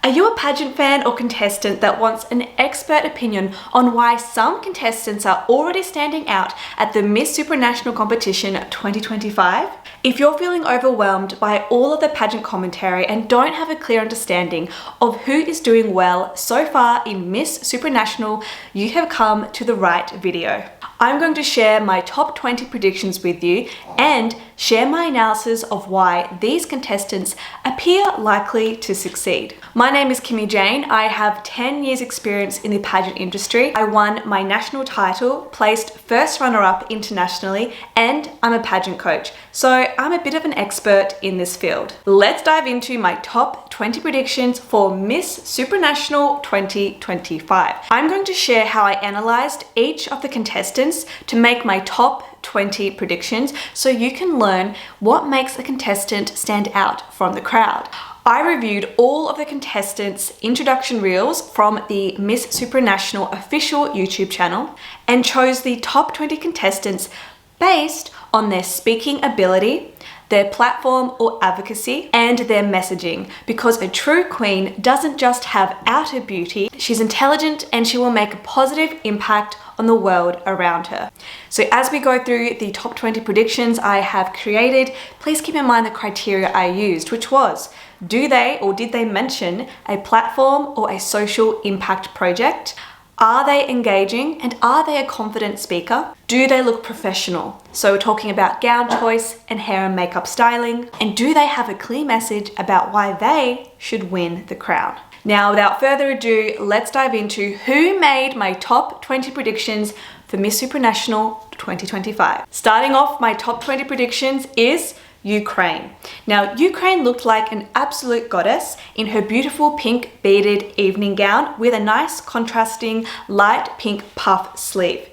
Are you a pageant fan or contestant that wants an expert opinion on why some contestants are already standing out at the Miss Supranational Competition 2025? If you're feeling overwhelmed by all of the pageant commentary and don't have a clear understanding of who is doing well so far in Miss Supranational, you have come to the right video. I'm going to share my top 20 predictions with you and share my analysis of why these contestants appear likely to succeed. My name is Kimmy Jane. I have 10 years experience in the pageant industry. I won my national title, placed first runner-up internationally, and I'm a pageant coach. So I'm a bit of an expert in this field. Let's dive into my top 20 predictions for Miss Supranational 2025. I'm going to share how I analyzed each of the contestants to make my top 20 predictions so you can learn what makes a contestant stand out from the crowd. I reviewed all of the contestants' introduction reels from the Miss Supranational official YouTube channel and chose the top 20 contestants based on their speaking ability, their platform or advocacy, and their messaging, because a true queen doesn't just have outer beauty, she's intelligent and she will make a positive impact on the world around her. So as we go through the top 20 predictions I have created, please keep in mind the criteria I used, which was, did they mention a platform or a social impact project? Are they engaging and are they a confident speaker? Do they look professional? So we're talking about gown choice and hair and makeup styling. And do they have a clear message about why they should win the crown? Now, without further ado, let's dive into who made my top 20 predictions for Miss Supranational 2025. Starting off my top 20 predictions is Ukraine. Now, Ukraine looked like an absolute goddess in her beautiful pink beaded evening gown with a nice contrasting light pink puff sleeve.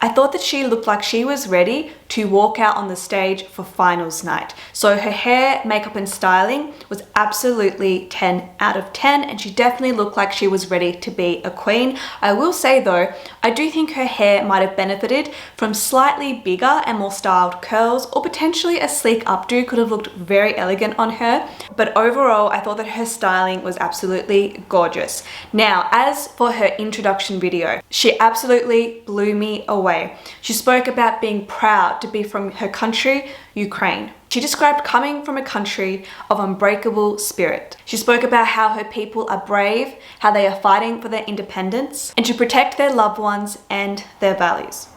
I thought that she looked like she was ready to walk out on the stage for finals night. So her hair, makeup and styling was absolutely 10 out of 10 and she definitely looked like she was ready to be a queen. I will say though, I do think her hair might have benefited from slightly bigger and more styled curls, or potentially a sleek updo could have looked very elegant on her. But overall, I thought that her styling was absolutely gorgeous. Now, as for her introduction video, she absolutely blew me away. She spoke about being proud to be from her country, Ukraine. She described coming from a country of unbreakable spirit. She spoke about how her people are brave, how they are fighting for their independence, and to protect their loved ones and their values.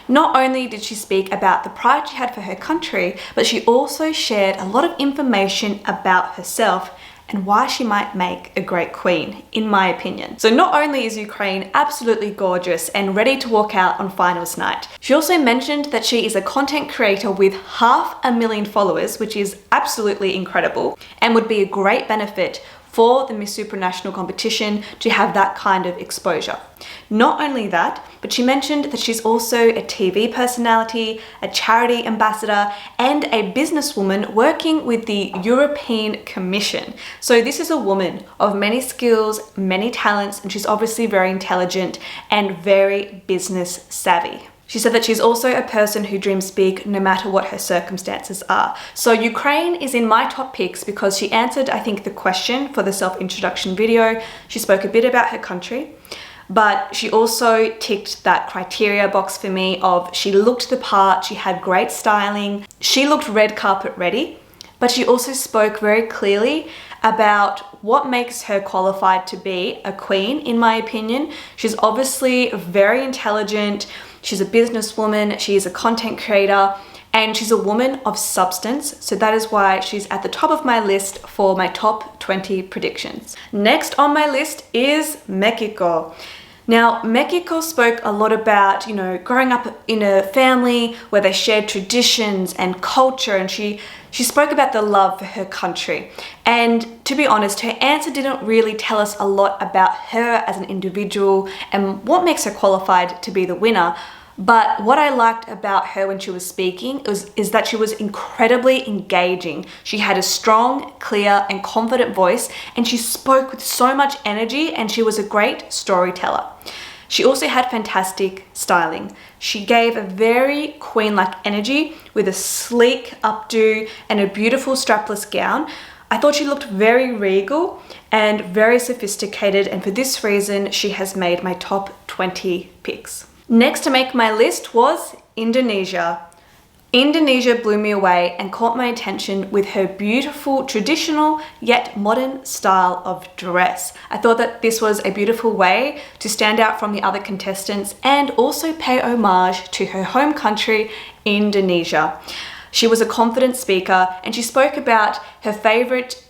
Not only did she speak about the pride she had for her country, but she also shared a lot of information about herself and why she might make a great queen, in my opinion. So not only is Ukraine absolutely gorgeous and ready to walk out on finals night, she also mentioned that she is a content creator with 500,000 followers, which is absolutely incredible and would be a great benefit for the Miss Supranational competition to have that kind of exposure. Not only that, but she mentioned that she's also a TV personality, a charity ambassador, and a businesswoman working with the European Commission. So this is a woman of many skills, many talents, and she's obviously very intelligent and very business savvy. She said that she's also a person who dreams big no matter what her circumstances are. So Ukraine is in my top picks because she answered, I think, the question for the self-introduction video. She spoke a bit about her country, but she also ticked that criteria box for me of she looked the part, she had great styling, she looked red carpet ready, but she also spoke very clearly about what makes her qualified to be a queen, in my opinion. She's obviously very intelligent. She's a businesswoman, she's a content creator, and she's a woman of substance. So that is why she's at the top of my list for my top 20 predictions. Next on my list is Mexico. Now, Mexico spoke a lot about, growing up in a family where they shared traditions and culture, and she spoke about the love for her country. And to be honest, her answer didn't really tell us a lot about her as an individual and what makes her qualified to be the winner. But what I liked about her when she was speaking is that she was incredibly engaging. She had a strong, clear, and confident voice, and she spoke with so much energy, and she was a great storyteller. She also had fantastic styling. She gave a very queen-like energy with a sleek updo and a beautiful strapless gown. I thought she looked very regal and very sophisticated, and for this reason, she has made my top 20 picks. Next to make my list was Indonesia. Indonesia blew me away and caught my attention with her beautiful traditional yet modern style of dress. I thought that this was a beautiful way to stand out from the other contestants and also pay homage to her home country, Indonesia. She was a confident speaker and she spoke about her favorite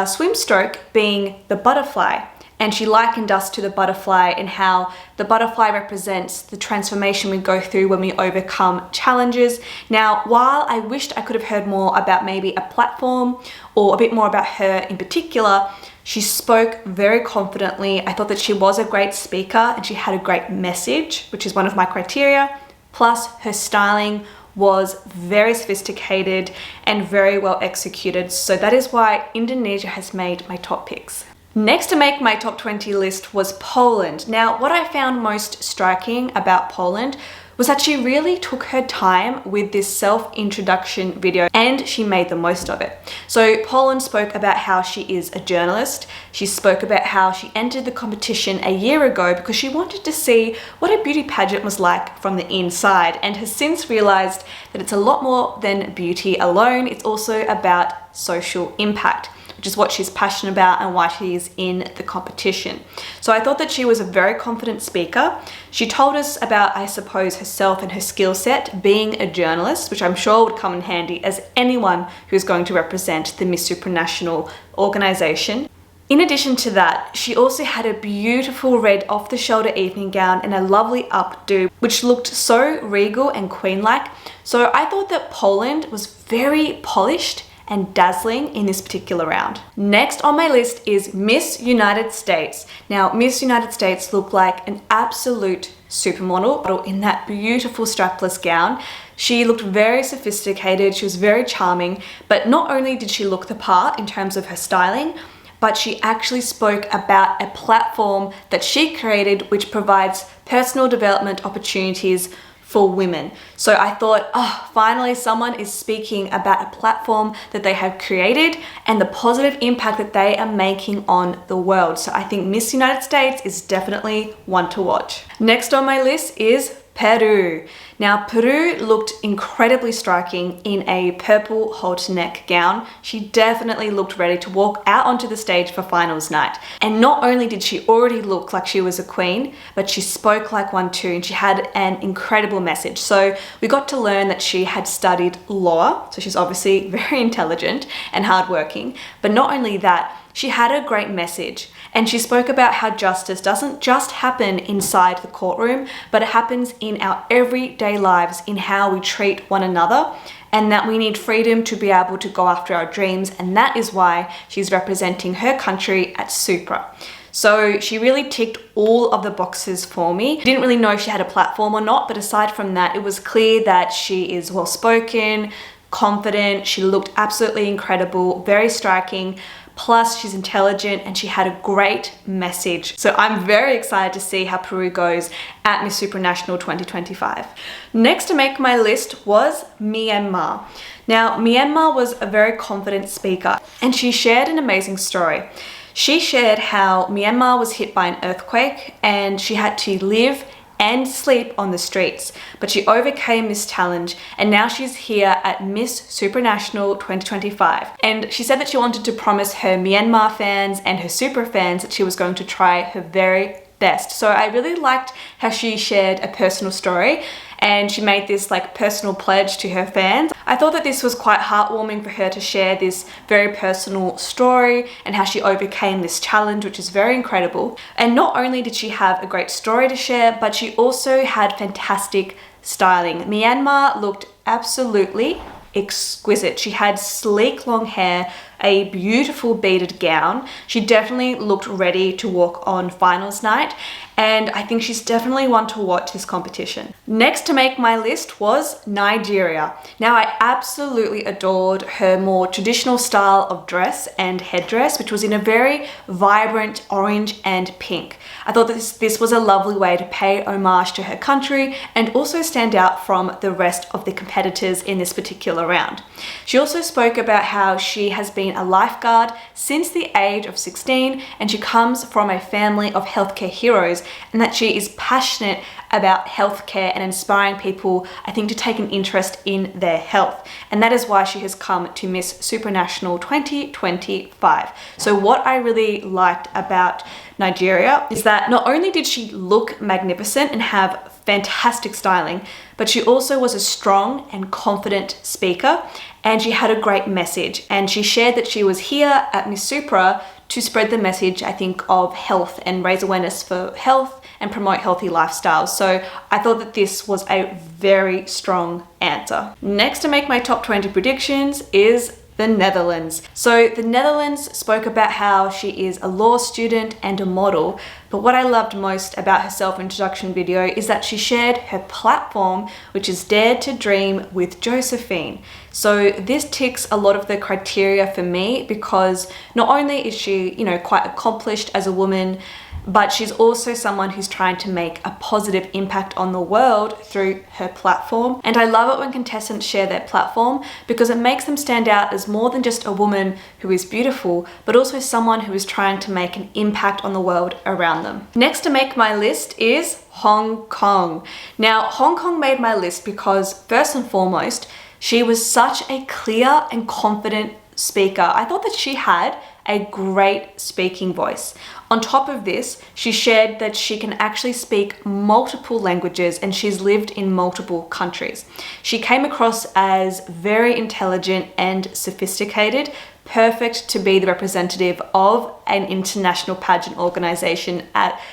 swim stroke being the butterfly. And she likened us to the butterfly and how the butterfly represents the transformation we go through when we overcome challenges. Now, while I wished I could have heard more about maybe a platform or a bit more about her in particular, she spoke very confidently. I thought that she was a great speaker and she had a great message, which is one of my criteria. Plus, her styling was very sophisticated and very well executed. So that is why Indonesia has made my top picks. Next to make my top 20 list was Poland. Now, what I found most striking about Poland was that she really took her time with this self-introduction video and she made the most of it. So Poland spoke about how she is a journalist. She spoke about how she entered the competition a year ago because she wanted to see what a beauty pageant was like from the inside, and has since realized that it's a lot more than beauty alone. It's also about social impact, which is what she's passionate about and why she is in the competition. So I thought that she was a very confident speaker. She told us about, I suppose, herself and her skill set being a journalist, which I'm sure would come in handy as anyone who's going to represent the Miss Supranational organization. In addition to that, she also had a beautiful red off-the-shoulder evening gown and a lovely updo, which looked so regal and queen-like. So I thought that Poland was very polished and dazzling in this particular round. Next on my list is Miss United States. Now, Miss United States looked like an absolute supermodel in that beautiful strapless gown. She looked very sophisticated, she was very charming, but not only did she look the part in terms of her styling, but she actually spoke about a platform that she created which provides personal development opportunities for women. So I thought, oh, finally someone is speaking about a platform that they have created and the positive impact that they are making on the world. So I think Miss United States is definitely one to watch. Next on my list is Peru. Now, Peru looked incredibly striking in a purple halter neck gown. She definitely looked ready to walk out onto the stage for finals night. And not only did she already look like she was a queen, but she spoke like one too, and she had an incredible message. So we got to learn that she had studied law, so she's obviously very intelligent and hardworking. But not only that, she had a great message, and she spoke about how justice doesn't just happen inside the courtroom, but it happens in our everyday lives, in how we treat one another, and that we need freedom to be able to go after our dreams, and that is why she's representing her country at Supra. So she really ticked all of the boxes for me. Didn't really know if she had a platform or not, but aside from that, it was clear that she is well-spoken, confident, she looked absolutely incredible, very striking. Plus, she's intelligent and she had a great message. So I'm very excited to see how Peru goes at Miss Supranational 2025. Next to make my list was Myanmar. Now, Myanmar was a very confident speaker and she shared an amazing story. She shared how Myanmar was hit by an earthquake and she had to live and sleep on the streets, but she overcame this challenge and now she's here at Miss Supranational 2025. And she said that she wanted to promise her Myanmar fans and her Supra fans that she was going to try her very best. So I really liked how she shared a personal story and she made this like personal pledge to her fans. I thought that this was quite heartwarming for her to share this very personal story and how she overcame this challenge, which is very incredible. And not only did she have a great story to share, but she also had fantastic styling. Myanmar looked absolutely exquisite. She had sleek long hair, a beautiful beaded gown. She definitely looked ready to walk on finals night, and I think she's definitely one to watch this competition. Next to make my list was Nigeria. Now, I absolutely adored her more traditional style of dress and headdress, which was in a very vibrant orange and pink. I thought that this was a lovely way to pay homage to her country and also stand out from the rest of the competitors in this particular round. She also spoke about how she has been been a lifeguard since the age of 16, and she comes from a family of healthcare heroes, and that she is passionate about healthcare and inspiring people, I think, to take an interest in their health. And that is why she has come to Miss Supranational 2025. So what I really liked about Nigeria is that not only did she look magnificent and have fantastic styling, but she also was a strong and confident speaker, and she had a great message. And she shared that she was here at Miss Supra to spread the message, I think, of health and raise awareness for health and promote healthy lifestyles. So I thought that this was a very strong answer. Next to make my top 20 predictions is the Netherlands. So the Netherlands spoke about how she is a law student and a model, but what I loved most about her self-introduction video is that she shared her platform, which is Dare to Dream with Josephine. So this ticks a lot of the criteria for me, because not only is she, quite accomplished as a woman, but she's also someone who's trying to make a positive impact on the world through her platform. And I love it when contestants share their platform, because it makes them stand out as more than just a woman who is beautiful, but also someone who is trying to make an impact on the world around them. Next to make my list is Hong Kong. Now, Hong Kong made my list because, first and foremost, she was such a clear and confident speaker. I thought that she had a great speaking voice. On top of this, she shared that she can actually speak multiple languages and she's lived in multiple countries. She came across as very intelligent and sophisticated, perfect to be the representative of an international pageant organization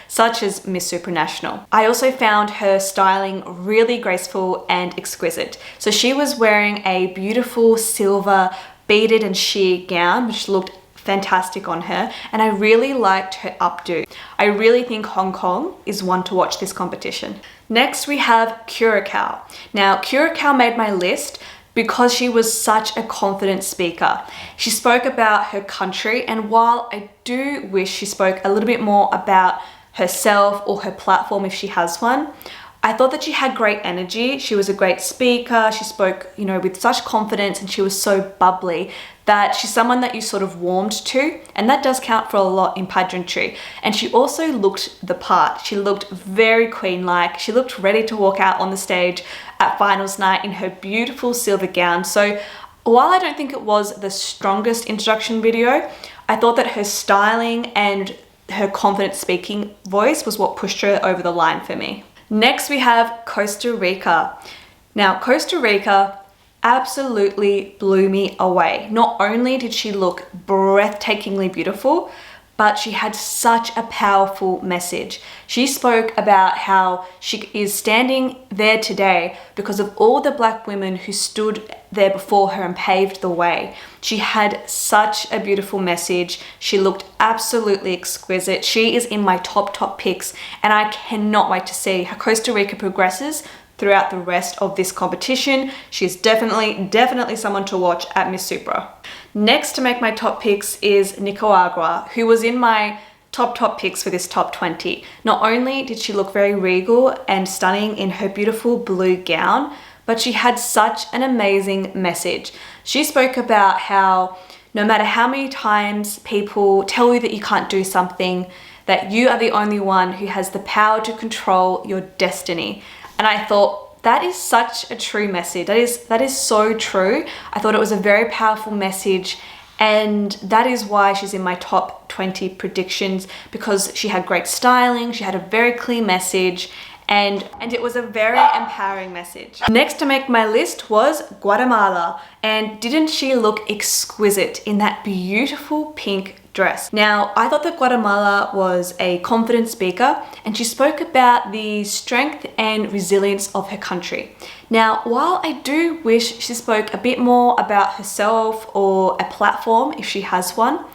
such as Miss Supranational. I also found her styling really graceful and exquisite. So she was wearing a beautiful silver beaded and sheer gown, which looked fantastic on her, and I really liked her updo. I really think Hong Kong is one to watch this competition. Next we have Curacao. Now Curacao made my list because she was such a confident speaker. She spoke about her country, and while I do wish she spoke a little bit more about herself or her platform if she has one, I thought that she had great energy. She was a great speaker. She spoke, with such confidence, and she was so bubbly that she's someone that you sort of warmed to, and that does count for a lot in pageantry. And she also looked the part. She looked very queen-like. She looked ready to walk out on the stage at finals night in her beautiful silver gown. So while I don't think it was the strongest introduction video, I thought that her styling and her confident speaking voice was what pushed her over the line for me. Next we have Costa Rica. Now Costa Rica absolutely blew me away. Not only did she look breathtakingly beautiful, but she had such a powerful message. She spoke about how she is standing there today because of all the Black women who stood there before her and paved the way. She had such a beautiful message. She looked absolutely exquisite. She is in my top picks, and I cannot wait to see how Costa Rica progresses throughout the rest of this competition. She's definitely someone to watch at Miss Supra. Next to make my top picks is Nicaragua, who was in my top picks for this top 20. Not only did she look very regal and stunning in her beautiful blue gown, but she had such an amazing message. She spoke about how no matter how many times people tell you that you can't do something, that you are the only one who has the power to control your destiny. And I thought, that is such a true message. That is so true. I thought it was a very powerful message, and that is why she's in my top 20 predictions, because she had great styling, she had a very clear message, and it was a very empowering message. Next to make my list was Guatemala, and didn't she look exquisite in that beautiful pink dress? Now, I thought that Guatemala was a confident speaker, and she spoke about the strength and resilience of her country. Now, while I do wish she spoke a bit more about herself or a platform if she has one,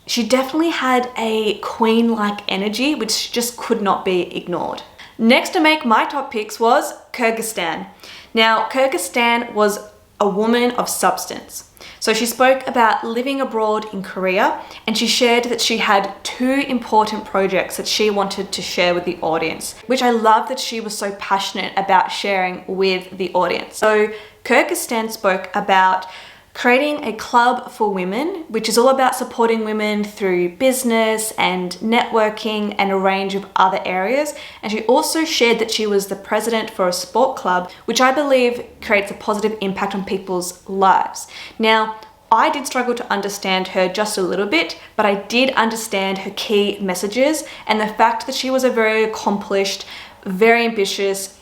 she definitely had a queen-like energy which just could not be ignored. Next to make my top picks was Kyrgyzstan. Now, Kyrgyzstan was a woman of substance. So she spoke about living abroad in Korea, and she shared that she had 2 important projects that she wanted to share with the audience, which I love that she was so passionate about sharing with the audience. So Kyrgyzstan spoke about creating a club for women, which is all about supporting women through business and networking and a range of other areas. And she also shared that she was the president for a sport club, which I believe creates a positive impact on people's lives. Now, I did struggle to understand her just a little bit, but I did understand her key messages and the fact that she was a very accomplished, very ambitious,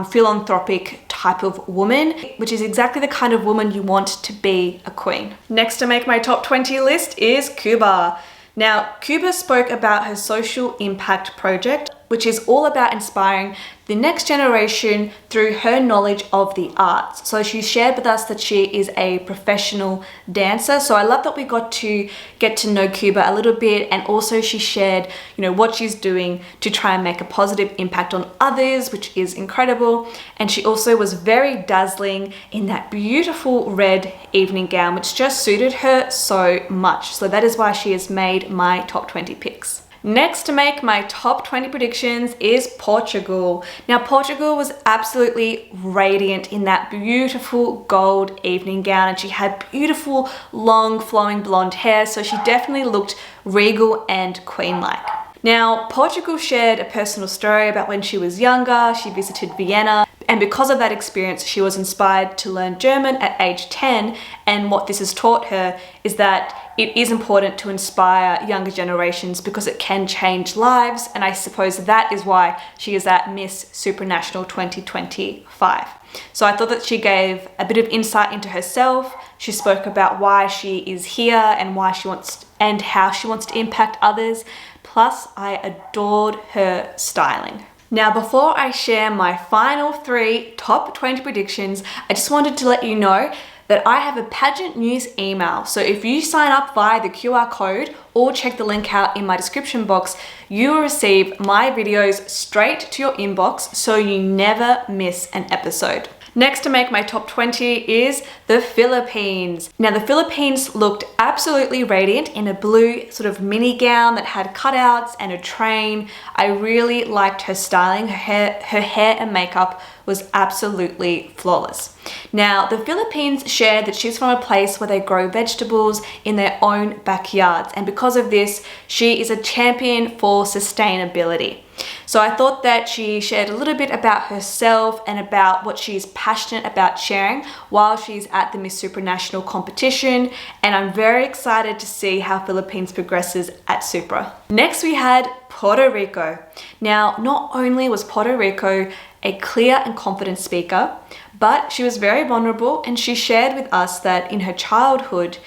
philanthropic type of woman, which is exactly the kind of woman you want to be a queen. Next to make my top 20 list is Cuba. Now, Cuba spoke about her social impact project, which is all about inspiring the next generation through her knowledge of the arts. So she shared with us that she is a professional dancer. So I love that we got to get to know Cuba a little bit, and also she shared, what she's doing to try and make a positive impact on others, which is incredible. And she also was very dazzling in that beautiful red evening gown, which just suited her so much. So that is why she has made my top 20 picks. Next to make my top 20 predictions is Portugal. Now, Portugal was absolutely radiant in that beautiful gold evening gown, and she had beautiful, long, flowing blonde hair, so she definitely looked regal and queen-like. Now, Portugal shared a personal story about when she was younger. She visited Vienna, and because of that experience, she was inspired to learn German at age 10, and what this has taught her is that it is important to inspire younger generations because it can change lives, and I suppose that is why she is at Miss Supranational 2025. So I thought that she gave a bit of insight into herself. She spoke about why she is here and how she wants to impact others. Plus, I adored her styling. Now, before I share my final 3 top 20 predictions, I just wanted to let you know that I have a Pageant news email. So if you sign up via the QR code or check the link out in my description box, you will receive my videos straight to your inbox so you never miss an episode. Next to make my top 20 is the Philippines. Now, the Philippines looked absolutely radiant in a blue sort of mini gown that had cutouts and a train. I really liked her styling. Her hair and makeup was absolutely flawless. Now, the Philippines shared that she's from a place where they grow vegetables in their own backyards, and because of this, she is a champion for sustainability. So I thought that she shared a little bit about herself and about what she's passionate about sharing while she's at the Miss Supranational competition, and I'm very excited to see how Philippines progresses at Supra. Next, we had Puerto Rico. Now, not only was Puerto Rico a clear and confident speaker, but she was very vulnerable, and she shared with us that in her childhood,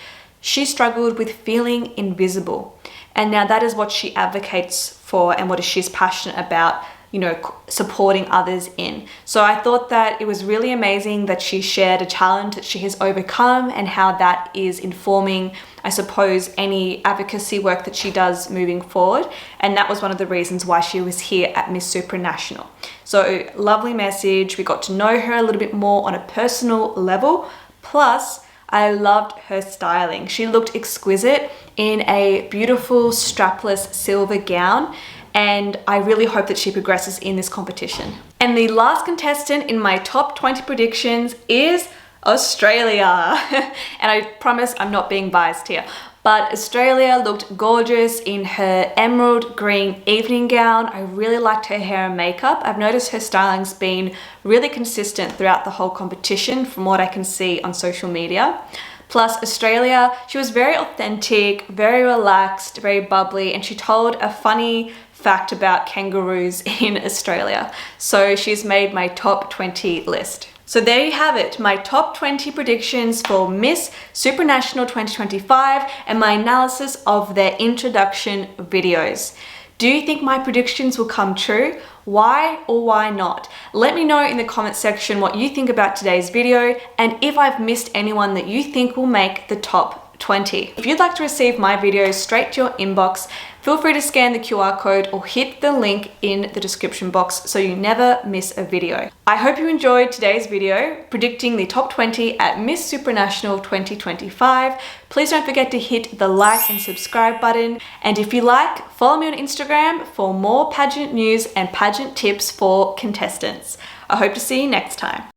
she struggled with feeling invisible. And now that is what she advocates for and what she's passionate about, supporting others in. So I thought that it was really amazing that she shared a challenge that she has overcome and how that is informing, I suppose, any advocacy work that she does moving forward. And that was one of the reasons why she was here at Miss Supranational. So lovely message. We got to know her a little bit more on a personal level. Plus, I loved her styling. She looked exquisite in a beautiful strapless silver gown, and I really hope that she progresses in this competition. And the last contestant in my top 20 predictions is Australia. And I promise I'm not being biased here, but Australia looked gorgeous in her emerald green evening gown. I really liked her hair and makeup. I've noticed her styling's been really consistent throughout the whole competition from what I can see on social media. Plus, Australia, she was very authentic, very relaxed, very bubbly, and she told a funny fact about kangaroos in Australia. So she's made my top 20 list. So there you have it, my top 20 predictions for Miss Supranational 2025 and my analysis of their introduction videos. Do you think my predictions will come true? Why or why not? Let me know in the comment section what you think about today's video and if I've missed anyone that you think will make the top 20. If you'd like to receive my videos straight to your inbox, feel free to scan the QR code or hit the link in the description box so you never miss a video. I hope you enjoyed today's video predicting the top 20 at Miss Supranational 2025. Please don't forget to hit the like and subscribe button. And if you like, follow me on Instagram for more pageant news and pageant tips for contestants. I hope to see you next time.